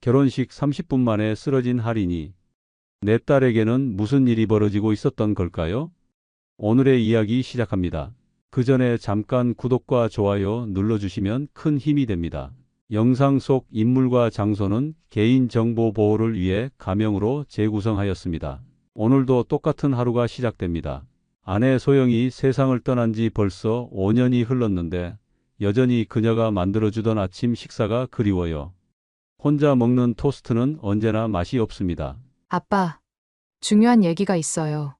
결혼식 30분 만에 쓰러진 할인이 내 딸에게는 무슨 일이 벌어지고 있었던 걸까요? 오늘의 이야기 시작합니다. 그 전에 잠깐 구독과 좋아요 눌러주시면 큰 힘이 됩니다. 영상 속 인물과 장소는 개인정보 보호를 위해 가명으로 재구성하였습니다. 오늘도 똑같은 하루가 시작됩니다. 아내 소영이 세상을 떠난 지 벌써 5년이 흘렀는데 여전히 그녀가 만들어주던 아침 식사가 그리워요. 혼자 먹는 토스트는 언제나 맛이 없습니다. 아빠, 중요한 얘기가 있어요.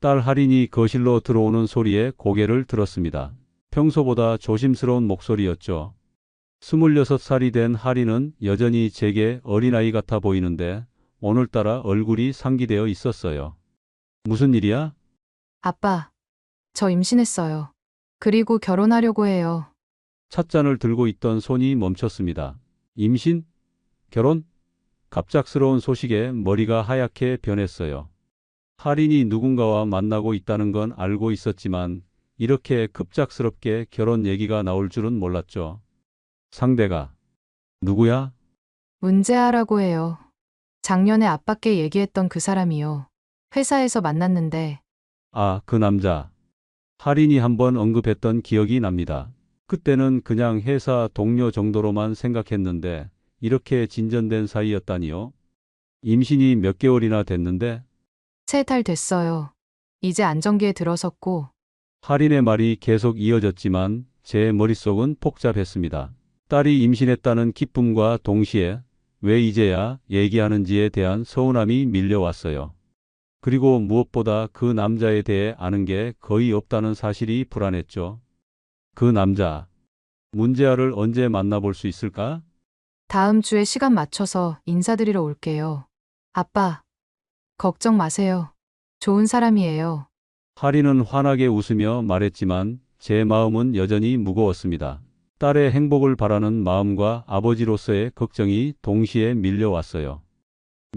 딸 할인이 거실로 들어오는 소리에 고개를 들었습니다. 평소보다 조심스러운 목소리였죠. 26살이 된 할인은 여전히 제게 어린아이 같아 보이는데 오늘따라 얼굴이 상기되어 있었어요. 무슨 일이야? 아빠, 저 임신했어요. 그리고 결혼하려고 해요. 찻잔을 들고 있던 손이 멈췄습니다. 임신? 결혼? 갑작스러운 소식에 머리가 하얗게 변했어요. 할인이 누군가와 만나고 있다는 건 알고 있었지만 이렇게 급작스럽게 결혼 얘기가 나올 줄은 몰랐죠. 상대가 누구야? 문제아라고 해요. 작년에 아빠께 얘기했던 그 사람이요. 회사에서 만났는데, 아, 그 남자. 할인이 한번 언급했던 기억이 납니다. 그때는 그냥 회사 동료 정도로만 생각했는데 이렇게 진전된 사이였다니요. 임신이 몇 개월이나 됐는데 3달 됐어요. 이제 안정기에 들어섰고, 할인의 말이 계속 이어졌지만 제 머릿속은 복잡했습니다. 딸이 임신했다는 기쁨과 동시에 왜 이제야 얘기하는지에 대한 서운함이 밀려왔어요. 그리고 무엇보다 그 남자에 대해 아는 게 거의 없다는 사실이 불안했죠. 그 남자, 문제아를 언제 만나볼 수 있을까? 다음 주에 시간 맞춰서 인사드리러 올게요. 아빠, 걱정 마세요. 좋은 사람이에요. 할인은 환하게 웃으며 말했지만 제 마음은 여전히 무거웠습니다. 딸의 행복을 바라는 마음과 아버지로서의 걱정이 동시에 밀려왔어요.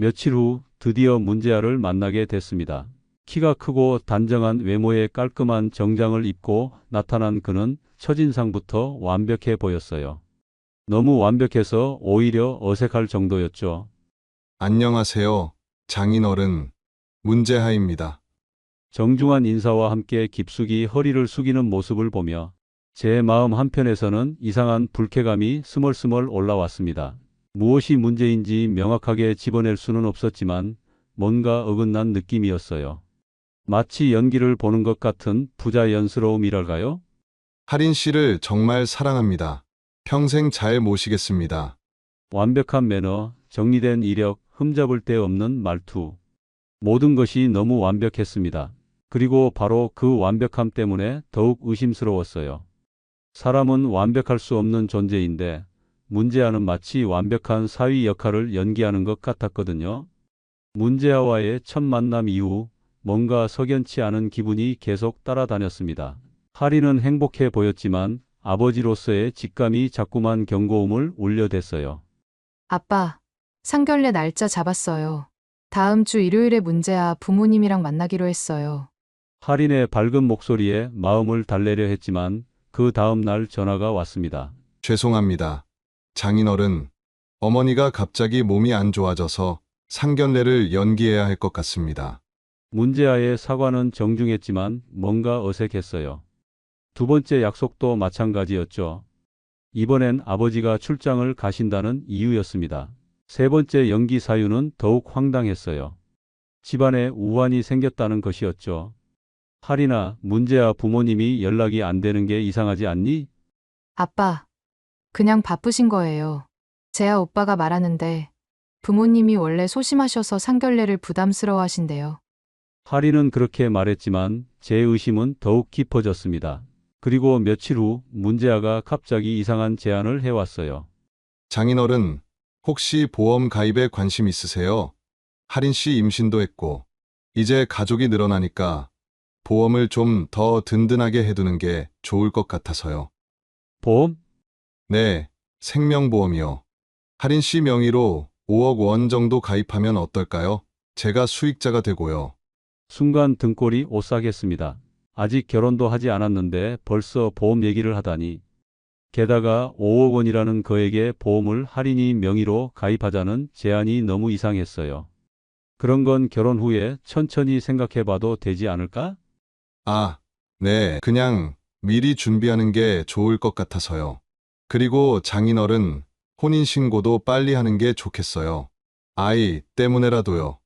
며칠 후 드디어 문제아를 만나게 됐습니다. 키가 크고 단정한 외모에 깔끔한 정장을 입고 나타난 그는 첫인상부터 완벽해 보였어요. 너무 완벽해서 오히려 어색할 정도였죠. 안녕하세요. 장인어른, 문제하입니다. 정중한 인사와 함께 깊숙이 허리를 숙이는 모습을 보며 제 마음 한편에서는 이상한 불쾌감이 스멀스멀 올라왔습니다. 무엇이 문제인지 명확하게 집어낼 수는 없었지만 뭔가 어긋난 느낌이었어요. 마치 연기를 보는 것 같은 부자연스러움이랄까요? 할인 씨를 정말 사랑합니다. 평생 잘 모시겠습니다. 완벽한 매너, 정리된 이력, 흠잡을 데 없는 말투. 모든 것이 너무 완벽했습니다. 그리고 바로 그 완벽함 때문에 더욱 의심스러웠어요. 사람은 완벽할 수 없는 존재인데 문제아는 마치 완벽한 사위 역할을 연기하는 것 같았거든요. 문제아와의 첫 만남 이후 뭔가 석연치 않은 기분이 계속 따라다녔습니다. 할인은 행복해 보였지만 아버지로서의 직감이 자꾸만 경고음을 울려댔어요. 아빠, 상견례 날짜 잡았어요. 다음 주 일요일에 문제아 부모님이랑 만나기로 했어요. 할인의 밝은 목소리에 마음을 달래려 했지만 그 다음 날 전화가 왔습니다. 죄송합니다. 장인어른, 어머니가 갑자기 몸이 안 좋아져서 상견례를 연기해야 할 것 같습니다. 문제아의 사과는 정중했지만 뭔가 어색했어요. 두 번째 약속도 마찬가지였죠. 이번엔 아버지가 출장을 가신다는 이유였습니다. 세 번째 연기 사유는 더욱 황당했어요. 집안에 우환이 생겼다는 것이었죠. 할인아, 문제아 부모님이 연락이 안 되는 게 이상하지 않니? 아빠, 그냥 바쁘신 거예요. 재아 오빠가 말하는데 부모님이 원래 소심하셔서 상견례를 부담스러워 하신대요. 할인은 그렇게 말했지만 제 의심은 더욱 깊어졌습니다. 그리고 며칠 후 문제아가 갑자기 이상한 제안을 해왔어요. 장인어른, 혹시 보험 가입에 관심 있으세요? 할인 씨 임신도 했고, 이제 가족이 늘어나니까 보험을 좀 더 든든하게 해두는 게 좋을 것 같아서요. 보험? 네, 생명보험이요. 할인 씨 명의로 5억 원 정도 가입하면 어떨까요? 제가 수익자가 되고요. 순간 등골이 오싹했습니다. 아직 결혼도 하지 않았는데 벌써 보험 얘기를 하다니. 게다가 5억 원이라는 거액의 보험을 할인이 명의로 가입하자는 제안이 너무 이상했어요. 그런 건 결혼 후에 천천히 생각해 봐도 되지 않을까? 아, 네. 그냥 미리 준비하는 게 좋을 것 같아서요. 그리고 장인어른 혼인신고도 빨리 하는 게 좋겠어요. 아이 때문에라도요.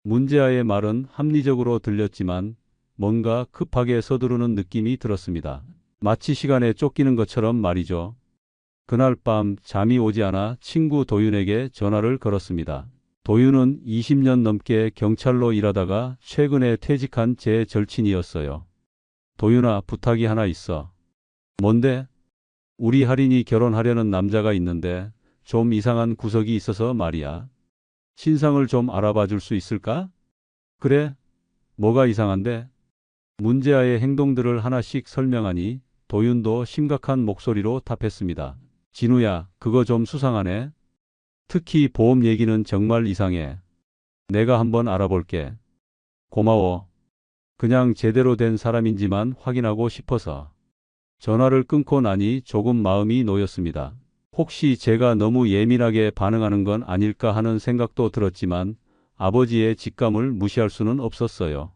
문제아의 말은 합리적으로 들렸지만 뭔가 급하게 서두르는 느낌이 들었습니다. 마치 시간에 쫓기는 것처럼 말이죠. 그날 밤 잠이 오지 않아 친구 도윤에게 전화를 걸었습니다. 도윤은 20년 넘게 경찰로 일하다가 최근에 퇴직한 제 절친이었어요. 도윤아, 부탁이 하나 있어. 뭔데? 우리 할인이 결혼하려는 남자가 있는데 좀 이상한 구석이 있어서 말이야. 신상을 좀 알아봐 줄 수 있을까? 그래? 뭐가 이상한데? 문제아의 행동들을 하나씩 설명하니 도윤도 심각한 목소리로 답했습니다. 진우야, 그거 좀 수상하네. 특히 보험 얘기는 정말 이상해. 내가 한번 알아볼게. 고마워. 그냥 제대로 된 사람인지만 확인하고 싶어서. 전화를 끊고 나니 조금 마음이 놓였습니다. 혹시 제가 너무 예민하게 반응하는 건 아닐까 하는 생각도 들었지만 아버지의 직감을 무시할 수는 없었어요.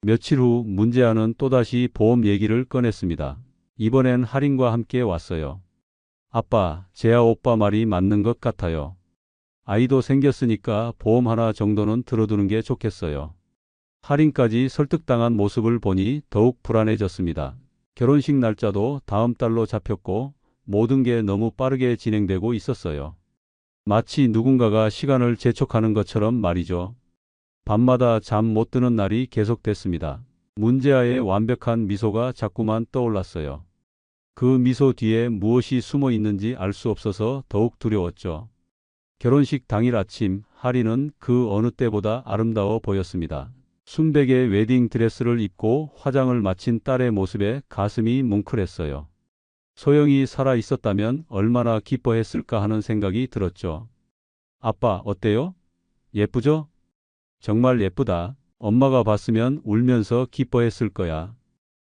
며칠 후 문제아는 또다시 보험 얘기를 꺼냈습니다. 이번엔 할인과 함께 왔어요. 아빠, 재아 오빠 말이 맞는 것 같아요. 아이도 생겼으니까 보험 하나 정도는 들어두는 게 좋겠어요. 할인까지 설득당한 모습을 보니 더욱 불안해졌습니다. 결혼식 날짜도 다음 달로 잡혔고 모든 게 너무 빠르게 진행되고 있었어요. 마치 누군가가 시간을 재촉하는 것처럼 말이죠. 밤마다 잠 못 드는 날이 계속됐습니다. 문제아의 완벽한 미소가 자꾸만 떠올랐어요. 그 미소 뒤에 무엇이 숨어 있는지 알 수 없어서 더욱 두려웠죠. 결혼식 당일 아침, 할인은 그 어느 때보다 아름다워 보였습니다. 순백의 웨딩 드레스를 입고 화장을 마친 딸의 모습에 가슴이 뭉클했어요. 소영이 살아 있었다면 얼마나 기뻐했을까 하는 생각이 들었죠. 아빠, 어때요? 예쁘죠? 정말 예쁘다. 엄마가 봤으면 울면서 기뻐했을 거야.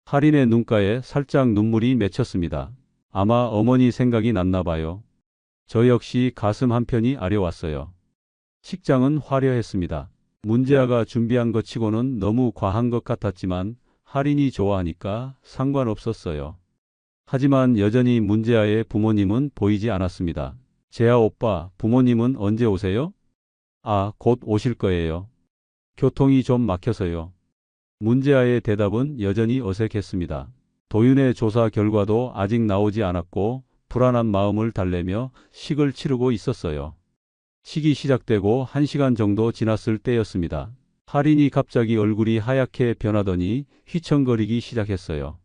할인의 눈가에 살짝 눈물이 맺혔습니다. 아마 어머니 생각이 났나 봐요. 저 역시 가슴 한편이 아려왔어요. 식장은 화려했습니다. 문제아가 준비한 것 치고는 너무 과한 것 같았지만 할인이 좋아하니까 상관없었어요. 하지만 여전히 문제아의 부모님은 보이지 않았습니다. 재아 오빠, 부모님은 언제 오세요? 아, 곧 오실 거예요. 교통이 좀 막혀서요. 문제아의 대답은 여전히 어색했습니다. 도윤의 조사 결과도 아직 나오지 않았고 불안한 마음을 달래며 식을 치르고 있었어요. 식이 시작되고 1시간 정도 지났을 때였습니다. 할인이 갑자기 얼굴이 하얗게 변하더니 휘청거리기 시작했어요.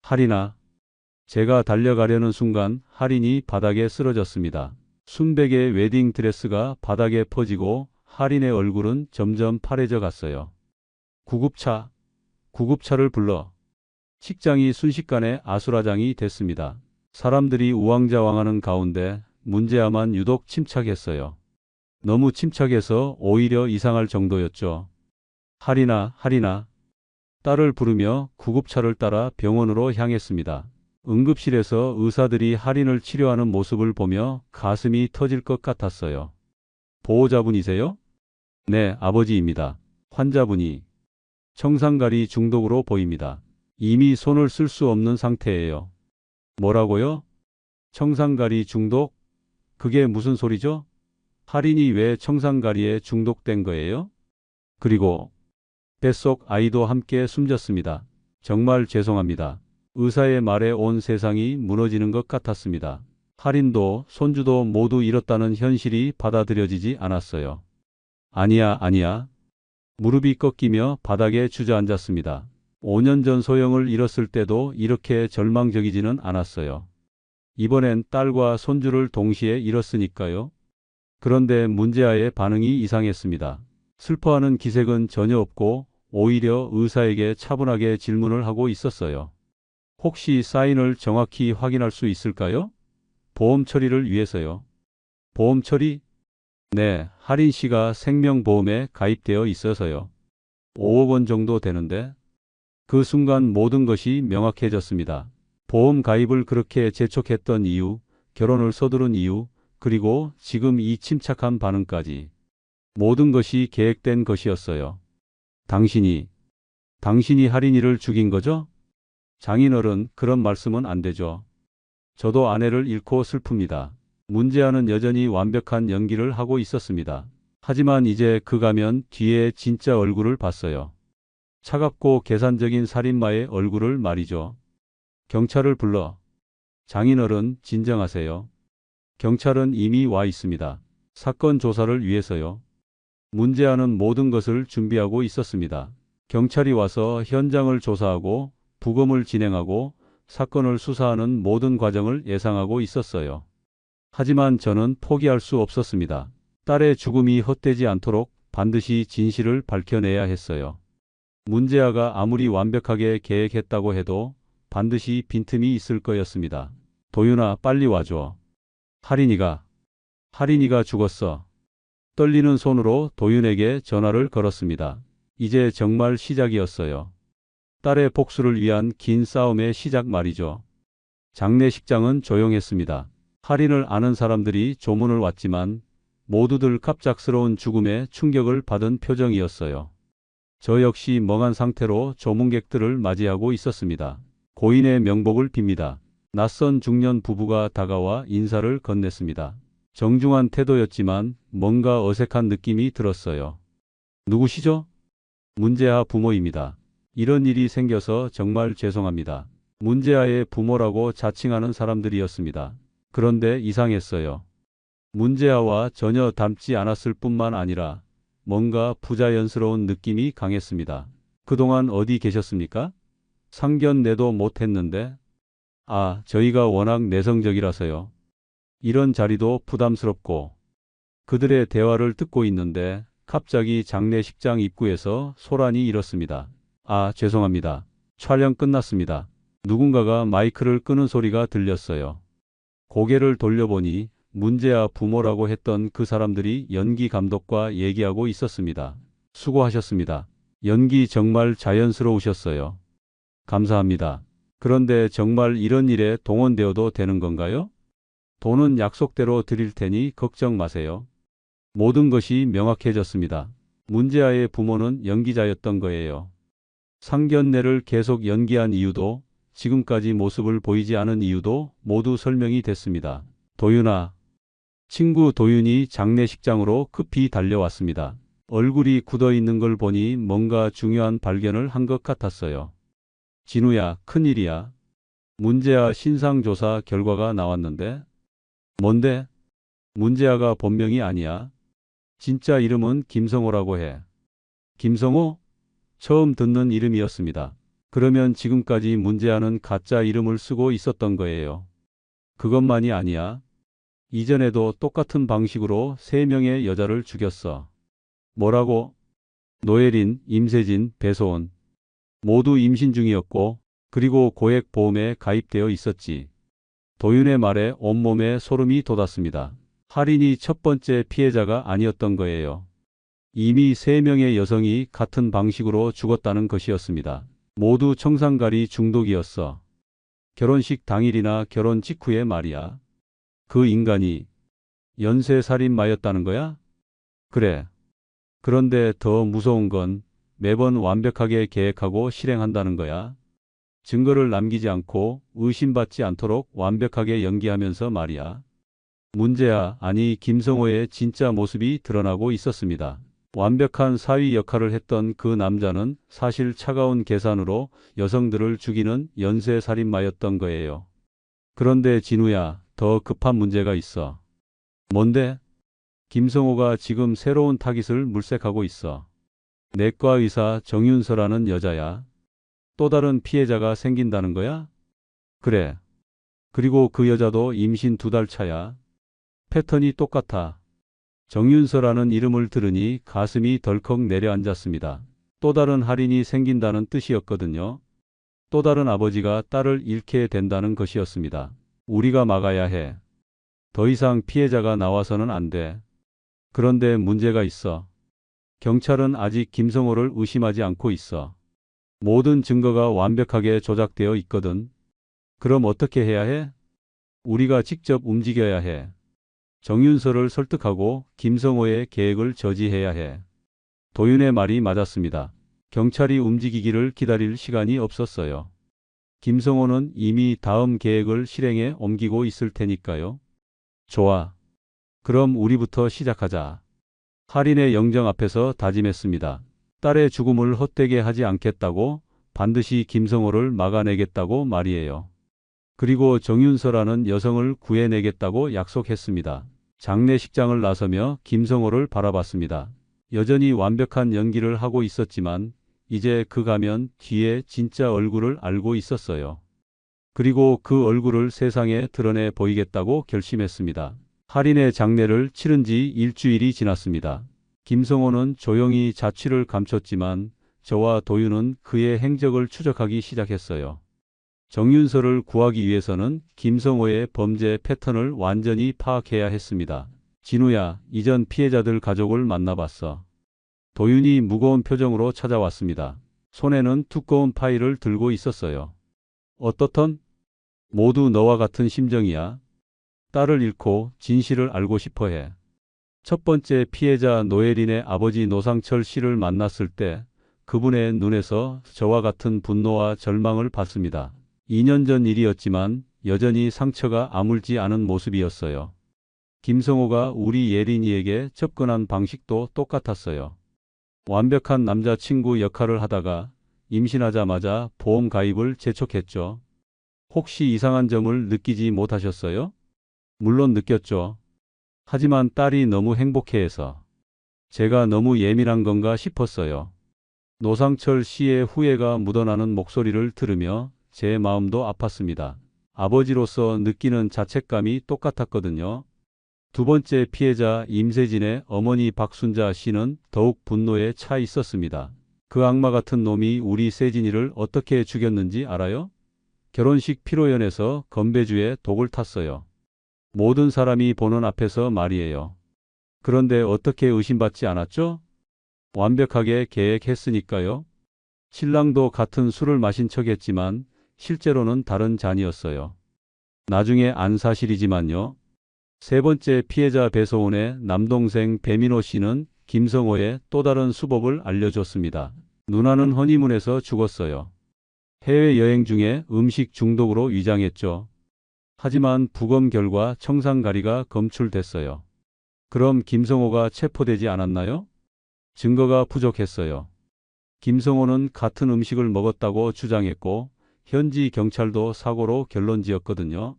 할인아. 제가 달려가려는 순간 할인이 바닥에 쓰러졌습니다. 순백의 웨딩 드레스가 바닥에 퍼지고 할인의 얼굴은 점점 파래져 갔어요. 구급차, 구급차를 불러. 식장이 순식간에 아수라장이 됐습니다. 사람들이 우왕좌왕하는 가운데 문제아만 유독 침착했어요. 너무 침착해서 오히려 이상할 정도였죠. 할인아, 할인아. 딸을 부르며 구급차를 따라 병원으로 향했습니다. 응급실에서 의사들이 할인을 치료하는 모습을 보며 가슴이 터질 것 같았어요. 보호자분이세요? 네, 아버지입니다. 환자분이 청산가리 중독으로 보입니다. 이미 손을 쓸 수 없는 상태예요. 뭐라고요? 청산가리 중독? 그게 무슨 소리죠? 할인이 왜 청산가리에 중독된 거예요? 그리고 뱃속 아이도 함께 숨졌습니다. 정말 죄송합니다. 의사의 말에 온 세상이 무너지는 것 같았습니다. 할인도 손주도 모두 잃었다는 현실이 받아들여지지 않았어요. 아니야, 아니야. 무릎이 꺾이며 바닥에 주저앉았습니다. 5년 전 소영을 잃었을 때도 이렇게 절망적이지는 않았어요. 이번엔 딸과 손주를 동시에 잃었으니까요. 그런데 문제아의 반응이 이상했습니다. 슬퍼하는 기색은 전혀 없고 오히려 의사에게 차분하게 질문을 하고 있었어요. 혹시 사인을 정확히 확인할 수 있을까요? 보험 처리를 위해서요. 보험 처리? 네, 할인 씨가 생명보험에 가입되어 있어서요. 5억 원 정도 되는데 그 순간 모든 것이 명확해졌습니다. 보험 가입을 그렇게 재촉했던 이유, 결혼을 서두른 이유, 그리고 지금 이 침착한 반응까지. 모든 것이 계획된 것이었어요. 당신이 할인이를 죽인 거죠? 장인어른, 그런 말씀은 안 되죠. 저도 아내를 잃고 슬픕니다. 문제아는 여전히 완벽한 연기를 하고 있었습니다. 하지만 이제 그 가면 뒤에 진짜 얼굴을 봤어요. 차갑고 계산적인 살인마의 얼굴을 말이죠. 경찰을 불러. 장인어른, 진정하세요. 경찰은 이미 와 있습니다. 사건 조사를 위해서요. 문제아는 모든 것을 준비하고 있었습니다. 경찰이 와서 현장을 조사하고 부검을 진행하고 사건을 수사하는 모든 과정을 예상하고 있었어요. 하지만 저는 포기할 수 없었습니다. 딸의 죽음이 헛되지 않도록 반드시 진실을 밝혀내야 했어요. 문제아가 아무리 완벽하게 계획했다고 해도 반드시 빈틈이 있을 거였습니다. 도윤아, 빨리 와줘. 할인이가 죽었어. 떨리는 손으로 도윤에게 전화를 걸었습니다. 이제 정말 시작이었어요. 딸의 복수를 위한 긴 싸움의 시작 말이죠. 장례식장은 조용했습니다. 할인을 아는 사람들이 조문을 왔지만 모두들 갑작스러운 죽음에 충격을 받은 표정이었어요. 저 역시 멍한 상태로 조문객들을 맞이하고 있었습니다. 고인의 명복을 빕니다. 낯선 중년 부부가 다가와 인사를 건넸습니다. 정중한 태도였지만 뭔가 어색한 느낌이 들었어요. 누구시죠? 문제아 부모입니다. 이런 일이 생겨서 정말 죄송합니다. 문제아의 부모라고 자칭하는 사람들이었습니다. 그런데 이상했어요. 문제아와 전혀 닮지 않았을 뿐만 아니라 뭔가 부자연스러운 느낌이 강했습니다. 그동안 어디 계셨습니까? 상견례도 못했는데. 저희가 워낙 내성적이라서요. 이런 자리도 부담스럽고. 그들의 대화를 듣고 있는데 갑자기 장례식장 입구에서 소란이 일었습니다. 죄송합니다. 촬영 끝났습니다. 누군가가 마이크를 끄는 소리가 들렸어요. 고개를 돌려보니 문제아 부모라고 했던 그 사람들이 연기 감독과 얘기하고 있었습니다. 수고하셨습니다. 연기 정말 자연스러우셨어요. 감사합니다. 그런데 정말 이런 일에 동원되어도 되는 건가요? 돈은 약속대로 드릴 테니 걱정 마세요. 모든 것이 명확해졌습니다. 문제아의 부모는 연기자였던 거예요. 상견례를 계속 연기한 이유도, 지금까지 모습을 보이지 않은 이유도 모두 설명이 됐습니다. 도윤아. 친구 도윤이 장례식장으로 급히 달려왔습니다. 얼굴이 굳어 있는 걸 보니 뭔가 중요한 발견을 한 것 같았어요. 진우야, 큰일이야. 문제아 신상조사 결과가 나왔는데. 뭔데? 문제아가 본명이 아니야. 진짜 이름은 김성호라고 해. 김성호? 처음 듣는 이름이었습니다. 그러면 지금까지 문제아는 가짜 이름을 쓰고 있었던 거예요. 그것만이 아니야. 이전에도 똑같은 방식으로 3명의 여자를 죽였어. 뭐라고? 노예린, 임세진, 배소은. 모두 임신 중이었고, 그리고 고액 보험에 가입되어 있었지. 도윤의 말에 온몸에 소름이 돋았습니다. 할인이 첫 번째 피해자가 아니었던 거예요. 이미 3명의 여성이 같은 방식으로 죽었다는 것이었습니다. 모두 청산가리 중독이었어. 결혼식 당일이나 결혼 직후에 말이야. 그 인간이 연쇄살인마였다는 거야? 그래. 그런데 더 무서운 건 매번 완벽하게 계획하고 실행한다는 거야. 증거를 남기지 않고 의심받지 않도록 완벽하게 연기하면서 말이야. 문제아, 아니 김성호의 진짜 모습이 드러나고 있었습니다. 완벽한 사위 역할을 했던 그 남자는 사실 차가운 계산으로 여성들을 죽이는 연쇄살인마였던 거예요. 그런데 진우야, 더 급한 문제가 있어. 뭔데? 김성호가 지금 새로운 타깃을 물색하고 있어. 내과 의사 정윤서라는 여자야. 또 다른 피해자가 생긴다는 거야? 그래. 그리고 그 여자도 임신 2달 차야. 패턴이 똑같아. 정윤서라는 이름을 들으니 가슴이 덜컥 내려앉았습니다. 또 다른 할인이 생긴다는 뜻이었거든요. 또 다른 아버지가 딸을 잃게 된다는 것이었습니다. 우리가 막아야 해. 더 이상 피해자가 나와서는 안 돼. 그런데 문제가 있어. 경찰은 아직 김성호를 의심하지 않고 있어. 모든 증거가 완벽하게 조작되어 있거든. 그럼 어떻게 해야 해? 우리가 직접 움직여야 해. 정윤서를 설득하고 김성호의 계획을 저지해야 해. 도윤의 말이 맞았습니다. 경찰이 움직이기를 기다릴 시간이 없었어요. 김성호는 이미 다음 계획을 실행에 옮기고 있을 테니까요. 좋아. 그럼 우리부터 시작하자. 할인의 영정 앞에서 다짐했습니다. 딸의 죽음을 헛되게 하지 않겠다고, 반드시 김성호를 막아내겠다고 말이에요. 그리고 정윤서라는 여성을 구해내겠다고 약속했습니다. 장례식장을 나서며 김성호를 바라봤습니다. 여전히 완벽한 연기를 하고 있었지만 이제 그 가면 뒤에 진짜 얼굴을 알고 있었어요. 그리고 그 얼굴을 세상에 드러내 보이겠다고 결심했습니다. 할인의 장례를 치른 지 일주일이 지났습니다. 김성호는 조용히 자취를 감췄지만 저와 도윤은 그의 행적을 추적하기 시작했어요. 정윤서를 구하기 위해서는 김성호의 범죄 패턴을 완전히 파악해야 했습니다. 진우야, 이전 피해자들 가족을 만나봤어. 도윤이 무거운 표정으로 찾아왔습니다. 손에는 두꺼운 파일을 들고 있었어요. 어떻던? 모두 너와 같은 심정이야. 딸을 잃고 진실을 알고 싶어해. 첫 번째 피해자 노예린의 아버지 노상철 씨를 만났을 때 그분의 눈에서 저와 같은 분노와 절망을 봤습니다. 2년 전 일이었지만 여전히 상처가 아물지 않은 모습이었어요. 김성호가 우리 예린이에게 접근한 방식도 똑같았어요. 완벽한 남자친구 역할을 하다가 임신하자마자 보험 가입을 재촉했죠. 혹시 이상한 점을 느끼지 못하셨어요? 물론 느꼈죠. 하지만 딸이 너무 행복해해서 제가 너무 예민한 건가 싶었어요. 노상철 씨의 후회가 묻어나는 목소리를 들으며 제 마음도 아팠습니다. 아버지로서 느끼는 자책감이 똑같았거든요. 두 번째 피해자 임세진의 어머니 박순자 씨는 더욱 분노에 차 있었습니다. 그 악마 같은 놈이 우리 세진이를 어떻게 죽였는지 알아요? 결혼식 피로연에서 건배주에 독을 탔어요. 모든 사람이 보는 앞에서 말이에요. 그런데 어떻게 의심받지 않았죠? 완벽하게 계획했으니까요. 신랑도 같은 술을 마신 척했지만 실제로는 다른 잔이었어요. 나중에 안 사실이지만요. 세 번째 피해자 배소은의 남동생 배민호 씨는 김성호의 또 다른 수법을 알려줬습니다. 누나는 허니문에서 죽었어요. 해외여행 중에 음식 중독으로 위장했죠. 하지만 부검 결과 청산가리가 검출됐어요. 그럼 김성호가 체포되지 않았나요? 증거가 부족했어요. 김성호는 같은 음식을 먹었다고 주장했고 현지 경찰도 사고로 결론지었거든요.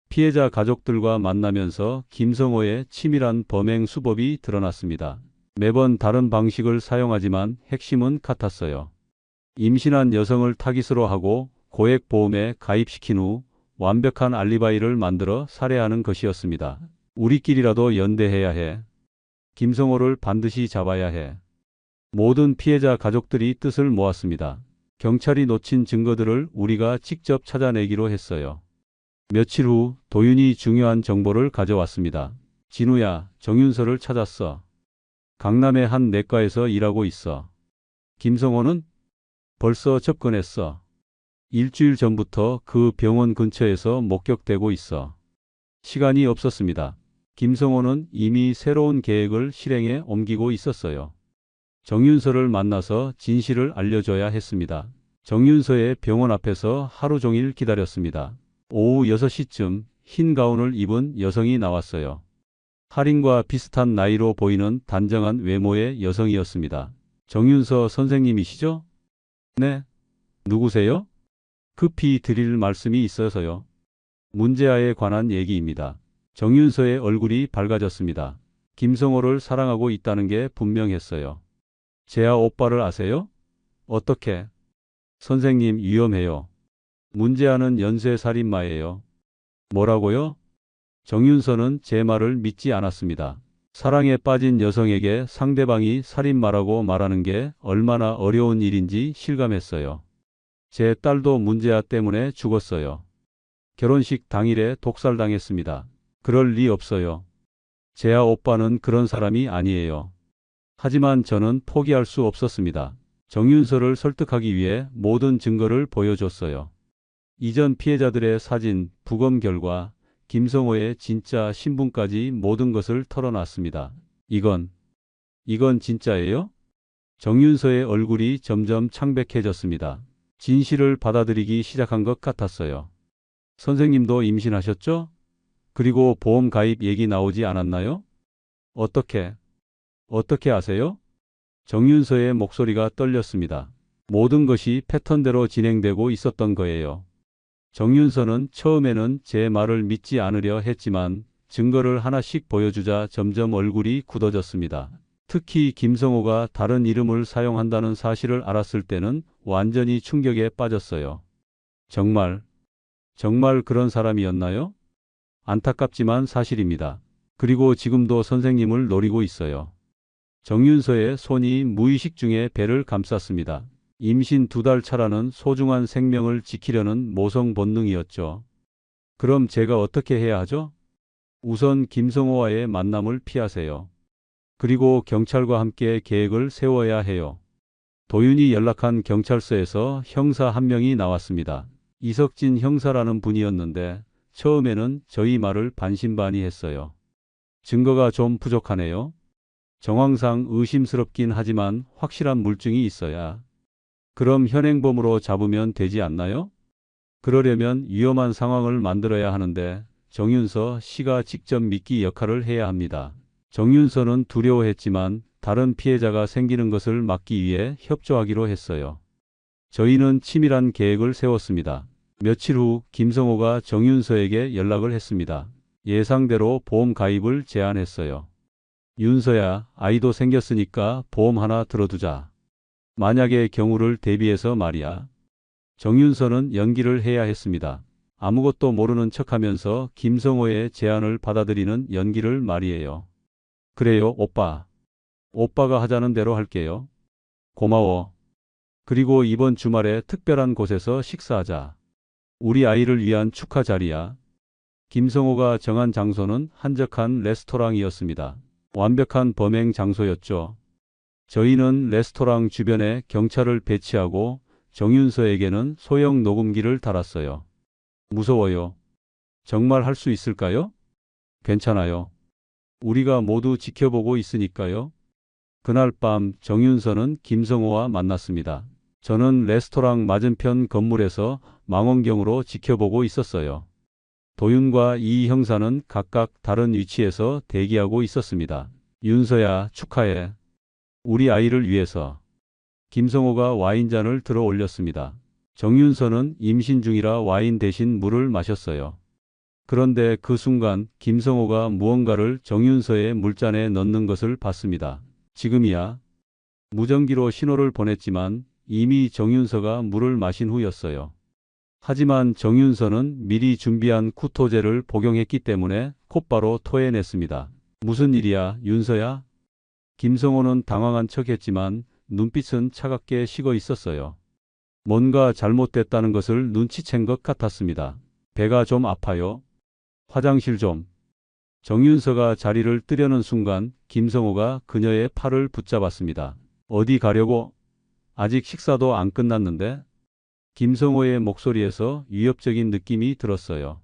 피해자 가족들과 만나면서 김성호의 치밀한 범행 수법이 드러났습니다. 매번 다른 방식을 사용하지만 핵심은 같았어요. 임신한 여성을 타깃으로 하고 고액보험에 가입시킨 후 완벽한 알리바이를 만들어 살해하는 것이었습니다. 우리끼리라도 연대해야 해. 김성호를 반드시 잡아야 해. 모든 피해자 가족들이 뜻을 모았습니다. 경찰이 놓친 증거들을 우리가 직접 찾아내기로 했어요. 며칠 후 도윤이 중요한 정보를 가져왔습니다. 진우야, 정윤서를 찾았어. 강남의 한 내과에서 일하고 있어. 김성호는 벌써 접근했어. 일주일 전부터 그 병원 근처에서 목격되고 있어. 시간이 없었습니다. 김성호는 이미 새로운 계획을 실행에 옮기고 있었어요. 정윤서를 만나서 진실을 알려줘야 했습니다. 정윤서의 병원 앞에서 하루 종일 기다렸습니다. 오후 6시쯤 흰 가운을 입은 여성이 나왔어요. 할인과 비슷한 나이로 보이는 단정한 외모의 여성이었습니다. 정윤서 선생님이시죠? 네. 누구세요? 급히 드릴 말씀이 있어서요. 문제아에 관한 얘기입니다. 정윤서의 얼굴이 밝아졌습니다. 김성호를 사랑하고 있다는 게 분명했어요. 재아 오빠를 아세요? 어떻게? 선생님, 위험해요. 문제아는 연쇄살인마예요. 뭐라고요? 정윤서는 제 말을 믿지 않았습니다. 사랑에 빠진 여성에게 상대방이 살인마라고 말하는 게 얼마나 어려운 일인지 실감했어요. 제 딸도 문제아 때문에 죽었어요. 결혼식 당일에 독살당했습니다. 그럴 리 없어요. 재아 오빠는 그런 사람이 아니에요. 하지만 저는 포기할 수 없었습니다. 정윤서를 설득하기 위해 모든 증거를 보여줬어요. 이전 피해자들의 사진, 부검 결과, 김성호의 진짜 신분까지 모든 것을 털어놨습니다. 이건 진짜예요? 정윤서의 얼굴이 점점 창백해졌습니다. 진실을 받아들이기 시작한 것 같았어요. 선생님도 임신하셨죠? 그리고 보험 가입 얘기 나오지 않았나요? 어떻게 아세요? 정윤서의 목소리가 떨렸습니다. 모든 것이 패턴대로 진행되고 있었던 거예요. 정윤서는 처음에는 제 말을 믿지 않으려 했지만 증거를 하나씩 보여주자 점점 얼굴이 굳어졌습니다. 특히 김성호가 다른 이름을 사용한다는 사실을 알았을 때는 완전히 충격에 빠졌어요. 정말 그런 사람이었나요? 안타깝지만 사실입니다. 그리고 지금도 선생님을 노리고 있어요. 정윤서의 손이 무의식 중에 배를 감쌌습니다. 임신 2달 차라는 소중한 생명을 지키려는 모성 본능이었죠. 그럼 제가 어떻게 해야 하죠? 우선 김성호와의 만남을 피하세요. 그리고 경찰과 함께 계획을 세워야 해요. 도윤이 연락한 경찰서에서 형사 한 명이 나왔습니다. 이석진 형사라는 분이었는데 처음에는 저희 말을 반신반의했어요. 증거가 좀 부족하네요. 정황상 의심스럽긴 하지만 확실한 물증이 있어야. 그럼 현행범으로 잡으면 되지 않나요? 그러려면 위험한 상황을 만들어야 하는데 정윤서 씨가 직접 미끼 역할을 해야 합니다. 정윤서는 두려워했지만 다른 피해자가 생기는 것을 막기 위해 협조하기로 했어요. 저희는 치밀한 계획을 세웠습니다. 며칠 후 김성호가 정윤서에게 연락을 했습니다. 예상대로 보험 가입을 제안했어요. 윤서야, 아이도 생겼으니까 보험 하나 들어두자. 만약의 경우를 대비해서 말이야. 정윤서는 연기를 해야 했습니다. 아무것도 모르는 척하면서 김성호의 제안을 받아들이는 연기를 말이에요. 그래요, 오빠. 오빠가 하자는 대로 할게요. 고마워. 그리고 이번 주말에 특별한 곳에서 식사하자. 우리 아이를 위한 축하 자리야. 김성호가 정한 장소는 한적한 레스토랑이었습니다. 완벽한 범행 장소였죠. 저희는 레스토랑 주변에 경찰을 배치하고 정윤서에게는 소형 녹음기를 달았어요. 무서워요. 정말 할 수 있을까요? 괜찮아요. 우리가 모두 지켜보고 있으니까요. 그날 밤 정윤서는 김성호와 만났습니다. 저는 레스토랑 맞은편 건물에서 망원경으로 지켜보고 있었어요. 도윤과 이 형사는 각각 다른 위치에서 대기하고 있었습니다. 윤서야, 축하해. 우리 아이를 위해서. 김성호가 와인잔을 들어 올렸습니다. 정윤서는 임신 중이라 와인 대신 물을 마셨어요. 그런데 그 순간 김성호가 무언가를 정윤서의 물잔에 넣는 것을 봤습니다. 지금이야. 무전기로 신호를 보냈지만 이미 정윤서가 물을 마신 후였어요. 하지만 정윤서는 미리 준비한 쿠토제를 복용했기 때문에 곧바로 토해냈습니다. 무슨 일이야, 윤서야? 김성호는 당황한 척했지만 눈빛은 차갑게 식어 있었어요. 뭔가 잘못됐다는 것을 눈치챈 것 같았습니다. 배가 좀 아파요. 화장실 좀. 정윤서가 자리를 뜨려는 순간 김성호가 그녀의 팔을 붙잡았습니다. 어디 가려고? 아직 식사도 안 끝났는데? 김성호의 목소리에서 위협적인 느낌이 들었어요.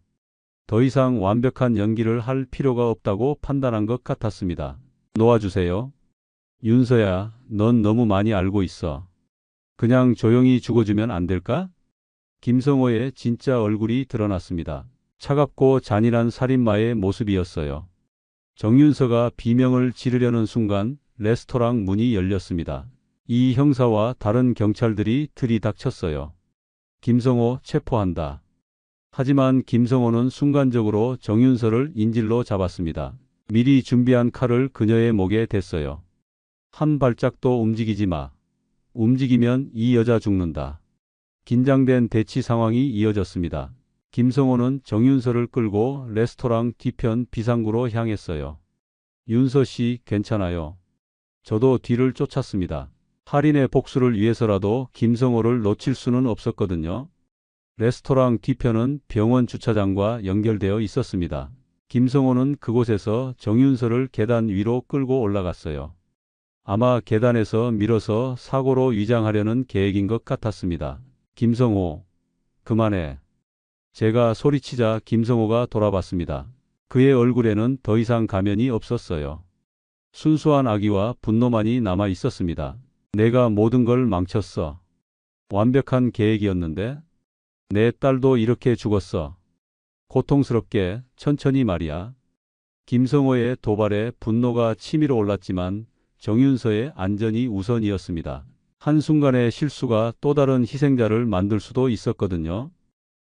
더 이상 완벽한 연기를 할 필요가 없다고 판단한 것 같았습니다. 놓아주세요. 윤서야, 넌 너무 많이 알고 있어. 그냥 조용히 죽어주면 안 될까? 김성호의 진짜 얼굴이 드러났습니다. 차갑고 잔인한 살인마의 모습이었어요. 정윤서가 비명을 지르려는 순간 레스토랑 문이 열렸습니다. 이 형사와 다른 경찰들이 들이닥쳤어요. 김성호 체포한다. 하지만 김성호는 순간적으로 정윤서를 인질로 잡았습니다. 미리 준비한 칼을 그녀의 목에 댔어요. 한 발짝도 움직이지 마. 움직이면 이 여자 죽는다. 긴장된 대치 상황이 이어졌습니다. 김성호는 정윤서를 끌고 레스토랑 뒤편 비상구로 향했어요. 윤서 씨, 괜찮아요. 저도 뒤를 쫓았습니다. 할인의 복수를 위해서라도 김성호를 놓칠 수는 없었거든요. 레스토랑 뒤편은 병원 주차장과 연결되어 있었습니다. 김성호는 그곳에서 정윤서를 계단 위로 끌고 올라갔어요. 아마 계단에서 밀어서 사고로 위장하려는 계획인 것 같았습니다. 김성호, 그만해. 제가 소리치자 김성호가 돌아봤습니다. 그의 얼굴에는 더 이상 가면이 없었어요. 순수한 악의와 분노만이 남아 있었습니다. 내가 모든 걸 망쳤어. 완벽한 계획이었는데 내 딸도 이렇게 죽었어. 고통스럽게 천천히 말이야. 김성호의 도발에 분노가 치밀어 올랐지만 정윤서의 안전이 우선이었습니다. 한순간의 실수가 또 다른 희생자를 만들 수도 있었거든요.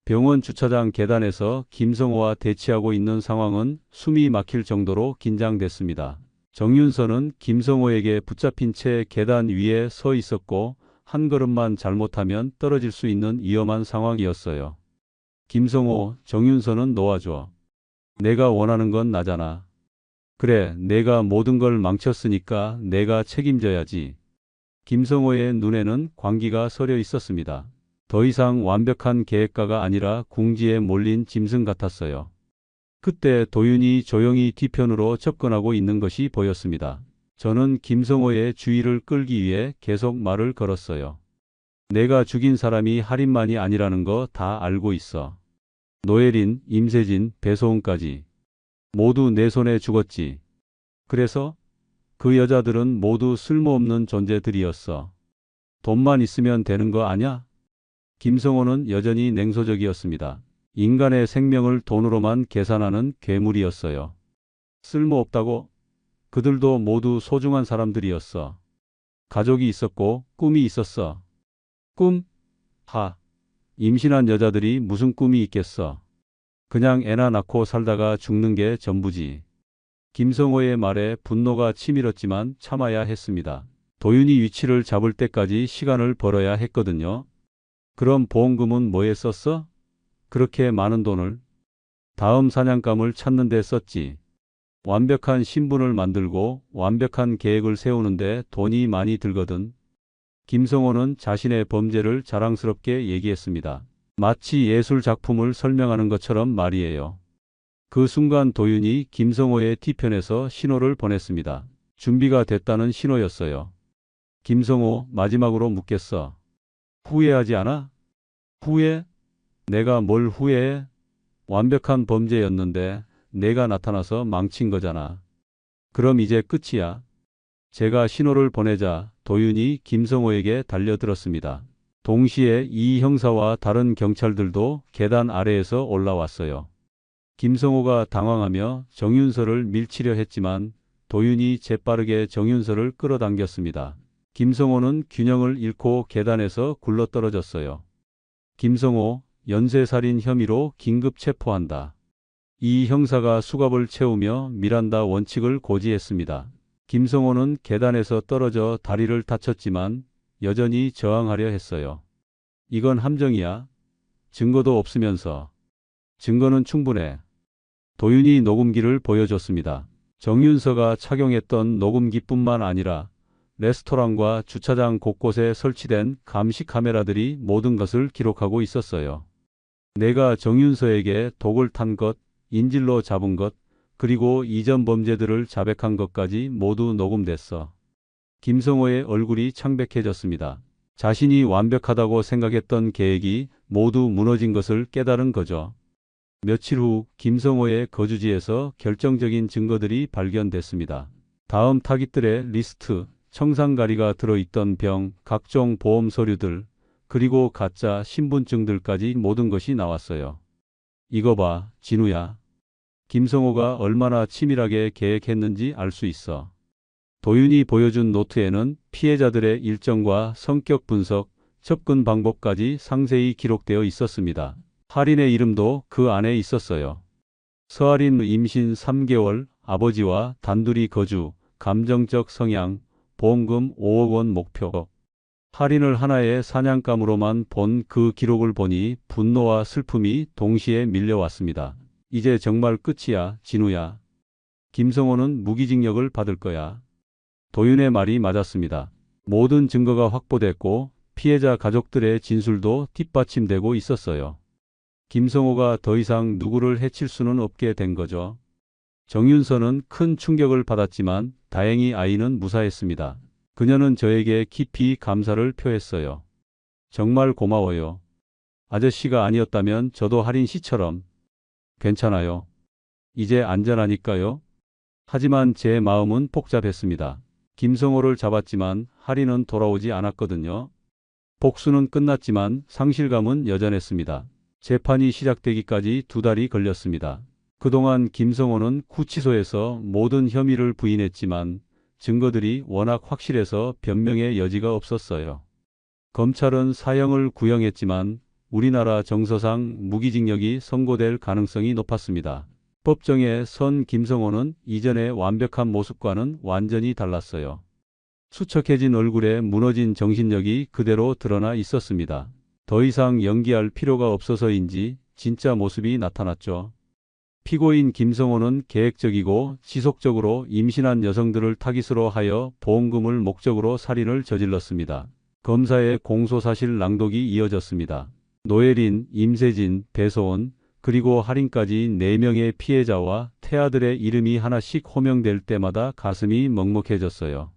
병원 주차장 계단에서 김성호와 대치하고 있는 상황은 숨이 막힐 정도로 긴장됐습니다. 정윤서는 김성호에게 붙잡힌 채 계단 위에 서 있었고 한 걸음만 잘못하면 떨어질 수 있는 위험한 상황이었어요. 김성호, 정윤서는 놓아줘. 내가 원하는 건 나잖아. 그래, 내가 모든 걸 망쳤으니까 내가 책임져야지. 김성호의 눈에는 광기가 서려 있었습니다. 더 이상 완벽한 계획가가 아니라 궁지에 몰린 짐승 같았어요. 그때 도윤이 조용히 뒤편으로 접근하고 있는 것이 보였습니다. 저는 김성호의 주의를 끌기 위해 계속 말을 걸었어요. 내가 죽인 사람이 할인만이 아니라는 거 다 알고 있어. 노예린, 임세진, 배소은까지. 모두 내 손에 죽었지. 그래서 그 여자들은 모두 쓸모없는 존재들이었어. 돈만 있으면 되는 거 아냐? 김성호는 여전히 냉소적이었습니다. 인간의 생명을 돈으로만 계산하는 괴물이었어요. 쓸모없다고? 그들도 모두 소중한 사람들이었어. 가족이 있었고 꿈이 있었어. 꿈? 임신한 여자들이 무슨 꿈이 있겠어. 그냥 애나 낳고 살다가 죽는 게 전부지. 김성호의 말에 분노가 치밀었지만 참아야 했습니다. 도윤이 위치를 잡을 때까지 시간을 벌어야 했거든요. 그럼 보험금은 뭐에 썼어? 그렇게 많은 돈을? 다음 사냥감을 찾는 데 썼지. 완벽한 신분을 만들고 완벽한 계획을 세우는데 돈이 많이 들거든. 김성호는 자신의 범죄를 자랑스럽게 얘기했습니다. 마치 예술 작품을 설명하는 것처럼 말이에요. 그 순간 도윤이 김성호의 뒤편에서 신호를 보냈습니다. 준비가 됐다는 신호였어요. 김성호, 마지막으로 묻겠어. 후회하지 않아? 후회? 내가 뭘 후회해? 완벽한 범죄였는데 내가 나타나서 망친 거잖아. 그럼 이제 끝이야. 제가 신호를 보내자 도윤이 김성호에게 달려들었습니다. 동시에 이 형사와 다른 경찰들도 계단 아래에서 올라왔어요. 김성호가 당황하며 정윤서를 밀치려 했지만 도윤이 재빠르게 정윤서를 끌어당겼습니다. 김성호는 균형을 잃고 계단에서 굴러떨어졌어요. 김성호, 연쇄살인 혐의로 긴급 체포한다. 이 형사가 수갑을 채우며 미란다 원칙을 고지했습니다. 김성호는 계단에서 떨어져 다리를 다쳤지만 여전히 저항하려 했어요. 이건 함정이야. 증거도 없으면서. 증거는 충분해. 도윤이 녹음기를 보여줬습니다. 정윤서가 착용했던 녹음기뿐만 아니라 레스토랑과 주차장 곳곳에 설치된 감시 카메라들이 모든 것을 기록하고 있었어요. 내가 정윤서에게 독을 탄 것, 인질로 잡은 것, 그리고 이전 범죄들을 자백한 것까지 모두 녹음됐어. 김성호의 얼굴이 창백해졌습니다. 자신이 완벽하다고 생각했던 계획이 모두 무너진 것을 깨달은 거죠. 며칠 후 김성호의 거주지에서 결정적인 증거들이 발견됐습니다. 다음 타깃들의 리스트, 청산가리가 들어있던 병, 각종 보험 서류들, 그리고 가짜 신분증들까지 모든 것이 나왔어요. 이거 봐, 진우야. 김성호가 얼마나 치밀하게 계획했는지 알 수 있어. 도윤이 보여준 노트에는 피해자들의 일정과 성격 분석, 접근 방법까지 상세히 기록되어 있었습니다. 할인의 이름도 그 안에 있었어요. 서할인 임신 3개월, 아버지와 단둘이 거주, 감정적 성향, 보험금 5억 원 목표. 할인을 하나의 사냥감으로만 본 그 기록을 보니 분노와 슬픔이 동시에 밀려왔습니다. 이제 정말 끝이야, 진우야. 김성호는 무기징역을 받을 거야. 도윤의 말이 맞았습니다. 모든 증거가 확보됐고 피해자 가족들의 진술도 뒷받침되고 있었어요. 김성호가 더 이상 누구를 해칠 수는 없게 된 거죠. 정윤서는 큰 충격을 받았지만 다행히 아이는 무사했습니다. 그녀는 저에게 깊이 감사를 표했어요. 정말 고마워요. 아저씨가 아니었다면 저도 할인 씨처럼. 괜찮아요. 이제 안전하니까요. 하지만 제 마음은 복잡했습니다. 김성호를 잡았지만 할인은 돌아오지 않았거든요. 복수는 끝났지만 상실감은 여전했습니다. 재판이 시작되기까지 2달이 걸렸습니다. 그동안 김성호는 구치소에서 모든 혐의를 부인했지만 증거들이 워낙 확실해서 변명의 여지가 없었어요. 검찰은 사형을 구형했지만 우리나라 정서상 무기징역이 선고될 가능성이 높았습니다. 법정에 선 김성호는 이전의 완벽한 모습과는 완전히 달랐어요. 수척해진 얼굴에 무너진 정신력이 그대로 드러나 있었습니다. 더 이상 연기할 필요가 없어서인지 진짜 모습이 나타났죠. 피고인 김성호는 계획적이고 지속적으로 임신한 여성들을 타깃으로 하여 보험금을 목적으로 살인을 저질렀습니다. 검사의 공소사실 낭독이 이어졌습니다. 노예린, 임세진, 배소원, 그리고 할인까지 4명의 피해자와 태아들의 이름이 하나씩 호명될 때마다 가슴이 먹먹해졌어요.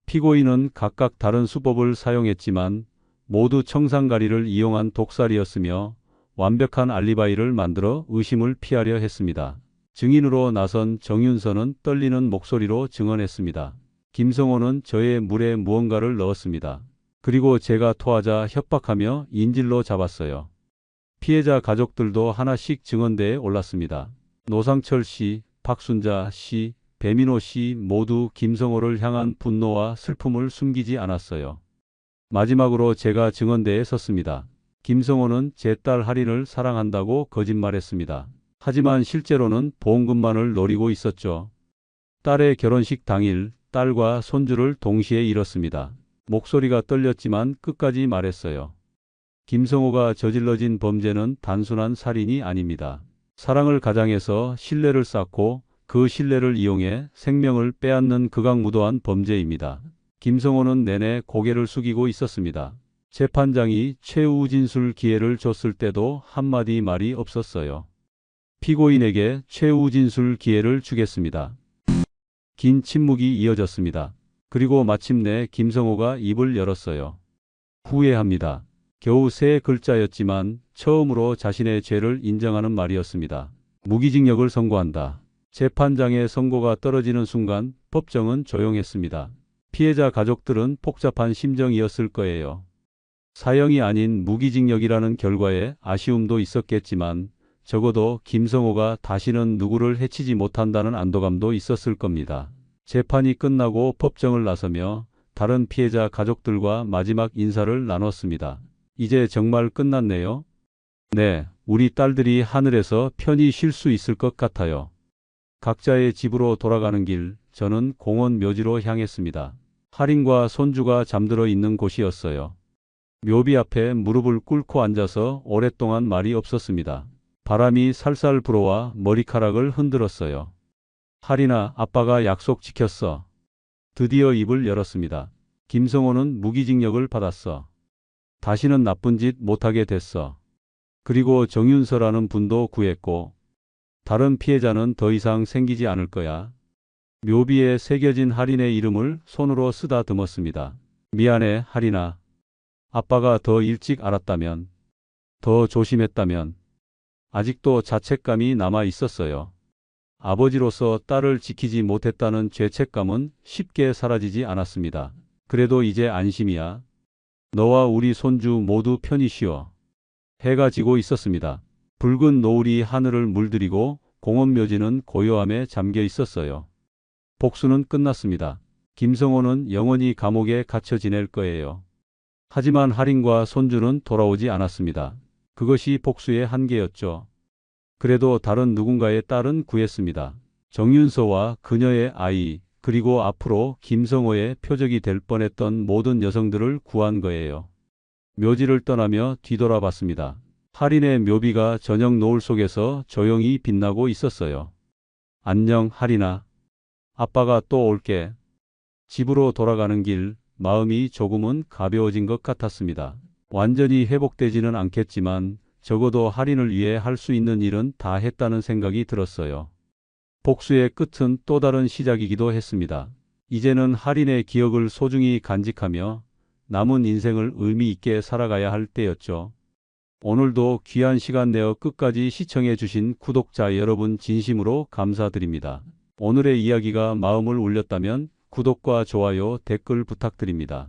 피고인은 각각 다른 수법을 사용했지만 모두 청산가리를 이용한 독살이었으며 완벽한 알리바이를 만들어 의심을 피하려 했습니다. 증인으로 나선 정윤서는 떨리는 목소리로 증언했습니다. 김성호는 저의 물에 무언가를 넣었습니다. 그리고 제가 토하자 협박하며 인질로 잡았어요. 피해자 가족들도 하나씩 증언대에 올랐습니다. 노상철 씨, 박순자 씨, 배민호 씨 모두 김성호를 향한 분노와 슬픔을 숨기지 않았어요. 마지막으로 제가 증언대에 섰습니다. 김성호는 제 딸 할인을 사랑한다고 거짓말했습니다. 하지만 실제로는 보험금만을 노리고 있었죠. 딸의 결혼식 당일 딸과 손주를 동시에 잃었습니다. 목소리가 떨렸지만 끝까지 말했어요. 김성호가 저질러진 범죄는 단순한 살인이 아닙니다. 사랑을 가장해서 신뢰를 쌓고 그 신뢰를 이용해 생명을 빼앗는 극악무도한 범죄입니다. 김성호는 내내 고개를 숙이고 있었습니다. 재판장이 최후 진술 기회를 줬을 때도 한마디 말이 없었어요. 피고인에게 최후 진술 기회를 주겠습니다. 긴 침묵이 이어졌습니다. 그리고 마침내 김성호가 입을 열었어요. 후회합니다. 겨우 3글자였지만 처음으로 자신의 죄를 인정하는 말이었습니다. 무기징역을 선고한다. 재판장의 선고가 떨어지는 순간 법정은 조용했습니다. 피해자 가족들은 복잡한 심정이었을 거예요. 사형이 아닌 무기징역이라는 결과에 아쉬움도 있었겠지만 적어도 김성호가 다시는 누구를 해치지 못한다는 안도감도 있었을 겁니다. 재판이 끝나고 법정을 나서며 다른 피해자 가족들과 마지막 인사를 나눴습니다. 이제 정말 끝났네요. 네, 우리 딸들이 하늘에서 편히 쉴 수 있을 것 같아요. 각자의 집으로 돌아가는 길, 저는 공원 묘지로 향했습니다. 할인과 손주가 잠들어 있는 곳이었어요. 묘비 앞에 무릎을 꿇고 앉아서 오랫동안 말이 없었습니다. 바람이 살살 불어와 머리카락을 흔들었어요. 할인아, 아빠가 약속 지켰어. 드디어 입을 열었습니다. 김성호는 무기징역을 받았어. 다시는 나쁜 짓 못하게 됐어. 그리고 정윤서라는 분도 구했고 다른 피해자는 더 이상 생기지 않을 거야. 묘비에 새겨진 할인의 이름을 손으로 쓰다듬었습니다. 미안해, 할인아. 아빠가 더 일찍 알았다면, 더 조심했다면. 아직도 자책감이 남아 있었어요. 아버지로서 딸을 지키지 못했다는 죄책감은 쉽게 사라지지 않았습니다. 그래도 이제 안심이야. 너와 우리 손주 모두 편히 쉬어. 해가 지고 있었습니다. 붉은 노을이 하늘을 물들이고 공원 묘지는 고요함에 잠겨 있었어요. 복수는 끝났습니다. 김성호는 영원히 감옥에 갇혀 지낼 거예요. 하지만 할인과 손주는 돌아오지 않았습니다. 그것이 복수의 한계였죠. 그래도 다른 누군가의 딸은 구했습니다. 정윤서와 그녀의 아이, 그리고 앞으로 김성호의 표적이 될 뻔했던 모든 여성들을 구한 거예요. 묘지를 떠나며 뒤돌아봤습니다. 할인의 묘비가 저녁 노을 속에서 조용히 빛나고 있었어요. 안녕, 할인아. 아빠가 또 올게. 집으로 돌아가는 길, 마음이 조금은 가벼워진 것 같았습니다. 완전히 회복되지는 않겠지만 적어도 할인을 위해 할 수 있는 일은 다 했다는 생각이 들었어요. 복수의 끝은 또 다른 시작이기도 했습니다. 이제는 할인의 기억을 소중히 간직하며 남은 인생을 의미 있게 살아가야 할 때였죠. 오늘도 귀한 시간 내어 끝까지 시청해 주신 구독자 여러분 진심으로 감사드립니다. 오늘의 이야기가 마음을 울렸다면 구독과 좋아요, 댓글 부탁드립니다.